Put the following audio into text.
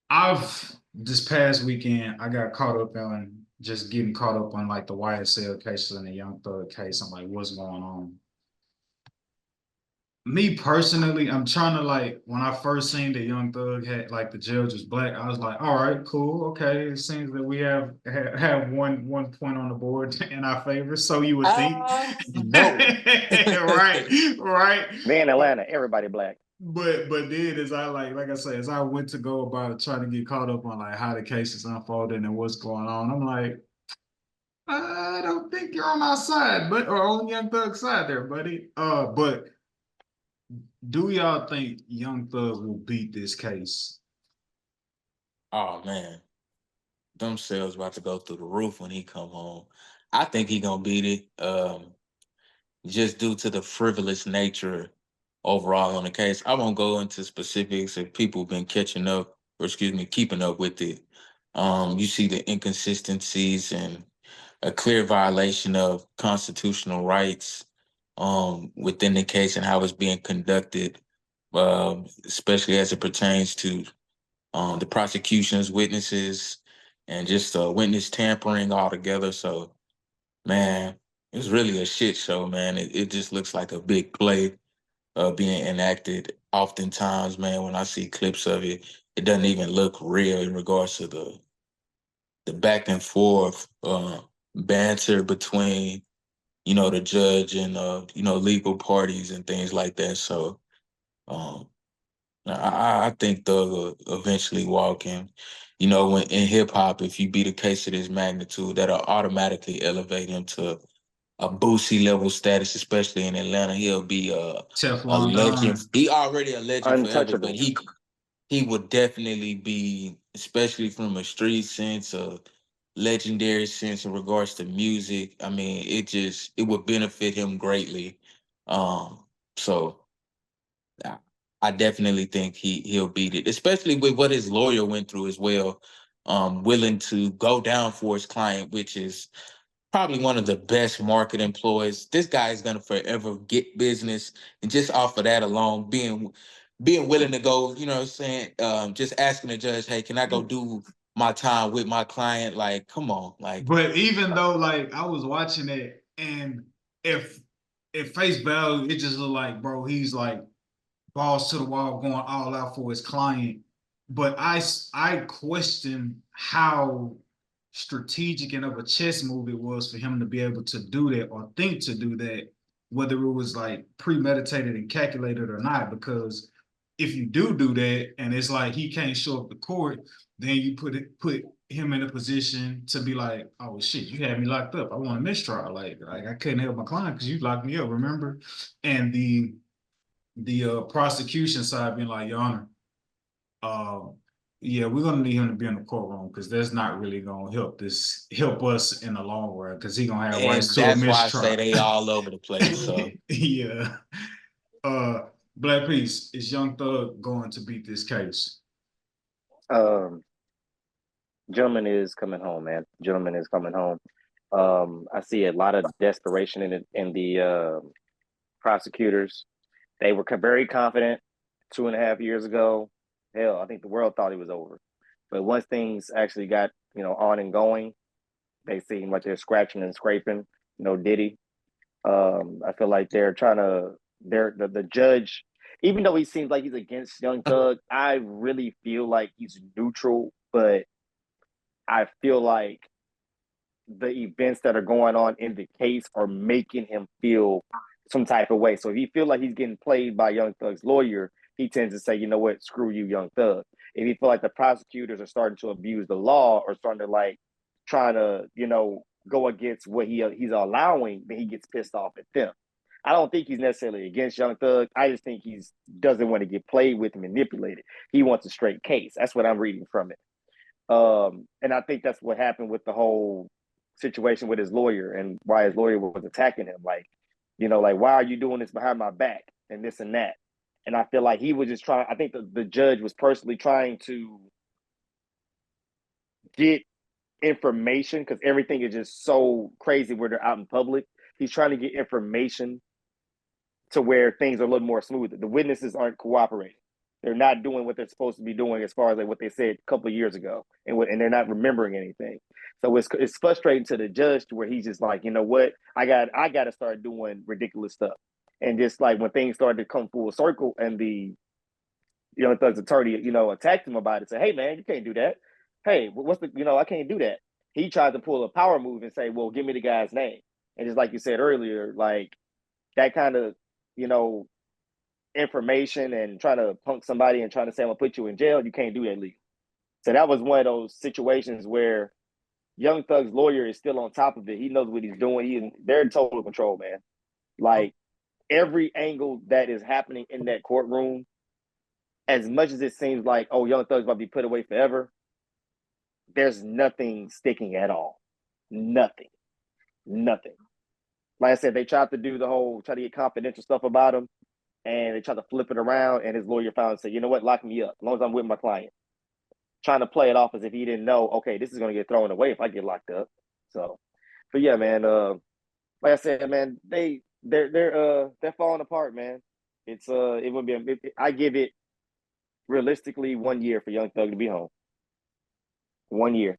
I've this past weekend I got caught up on just getting caught up on like the YSL cases and the Young Thug case. I'm like, what's going on? Me personally, I'm trying to like when I first seen the Young Thug had like the judge was black, I was like, all right, cool, okay. It seems that we have one point on the board in our favor, so you would think. No. Right, right. They in Atlanta, everybody black. But then as I like I say, as I went to go about it, trying to get caught up on like how the case is unfolding and what's going on, I'm like, I don't think you're on our side, but or on Young Thug's side there, buddy. But do y'all think Young Thug will beat this case? Oh man, them sales about to go through the roof when he come home. I think he gonna beat it. Just due to the frivolous nature overall on the case. I won't go into specifics if people been catching up, or excuse me, keeping up with it. You see the inconsistencies and a clear violation of constitutional rights within the case and how it's being conducted, especially as it pertains to the prosecution's witnesses and just witness tampering altogether. So, man, it's really a shit show, man. It just looks like a big play being enacted. Oftentimes, man, when I see clips of it, it doesn't even look real in regards to the back and forth banter between the judge and legal parties and things like that. So um, I think Thug will eventually walk in. When in hip hop, if you beat a case of this magnitude, that'll automatically elevate him to a Boosie level status, especially in Atlanta. He'll be a Teflon legend. Don. He already a legend forever, but Untouchable. he would definitely be, especially from a street sense, a legendary sense in regards to music. I mean, it would benefit him greatly. So I I definitely think he'll beat it, especially with what his lawyer went through as well. Willing to go down for his client, which is probably one of the best market employees. This guy is gonna forever get business, and just off of that alone, being willing to go, you know what I'm saying, just asking the judge, hey, can I go do my time with my client? Like, come on, like, But even though like I was watching it and if at face value, it just looked like, bro, he's like balls to the wall, going all out for his client. But I question how strategic and of a chess move it was for him to be able to do that or think to do that, whether it was like premeditated and calculated or not. Because if you do that, and it's like he can't show up to court, then you put him in a position to be like, oh shit, you had me locked up. I want a mistrial. Like I couldn't help my client because you locked me up. Remember? And the prosecution side being like, Your Honor, uh, yeah, we're gonna need him to be in the courtroom because that's not really gonna help us in the long run because he gonna have rights and to a that's why I say mistrial. they all over the place. So Yeah. Uh, Black Peace, is Young Thug going to beat this case? Um, Gentleman is coming home, man. Gentleman is coming home. I see a lot of desperation in the prosecutors. They were very confident 2.5 years ago. Hell, I think the world thought he was over. But once things actually got on and going, they seem like they're scratching and scraping. Diddy. I feel like they're trying to. They're the judge. Even though he seems like he's against Young Thug, I really feel like he's neutral. But I feel like the events that are going on in the case are making him feel some type of way. So if he feel like he's getting played by Young Thug's lawyer, he tends to say, you know what, screw you, Young Thug. If he feel like the prosecutors are starting to abuse the law or starting to like trying to, go against what he's allowing, then he gets pissed off at them. I don't think he's necessarily against Young Thug. I just think he's doesn't want to get played with and manipulated. He wants a straight case. That's what I'm reading from it. And I think that's what happened with the whole situation with his lawyer and why his lawyer was attacking him. Like, like, why are you doing this behind my back and this and that? And I feel like he was just trying, I think the judge was personally trying to get information because everything is just so crazy where they're out in public. He's trying to get information to where things are a little more smooth. The witnesses aren't cooperating. they're not doing what they're supposed to be doing as far as like what they said a couple of years ago, and they're not remembering anything. So it's frustrating to the judge to where he's just like, you know what, I got to start doing ridiculous stuff, and just like when things started to come full circle, and the Young Thug's attorney, attacked him about it, say, hey man, you can't do that. Hey, what's the, I can't do that. He tried to pull a power move and say, well, give me the guy's name, and just like you said earlier, like that kind of, you know, information and trying to punk somebody and trying to say I'm gonna put you in jail, you can't do that legally. So that was one of those situations where Young Thug's lawyer is still on top of it. He knows what he's doing. They're in total control, man. Like every angle that is happening in that courtroom, as much as it seems like, oh, Young Thug's about to be put away forever, there's nothing sticking at all. Nothing. Like I said, they tried to do try to get confidential stuff about him, and they tried to flip it around, and his lawyer finally said, you know what, lock me up, as long as I'm with my client. Trying to play it off as if he didn't know, okay, this is going to get thrown away if I get locked up. So, but yeah, man, like I said, man, they're falling apart, man. It would be, I give it realistically 1 year for Young Thug to be home. 1 year.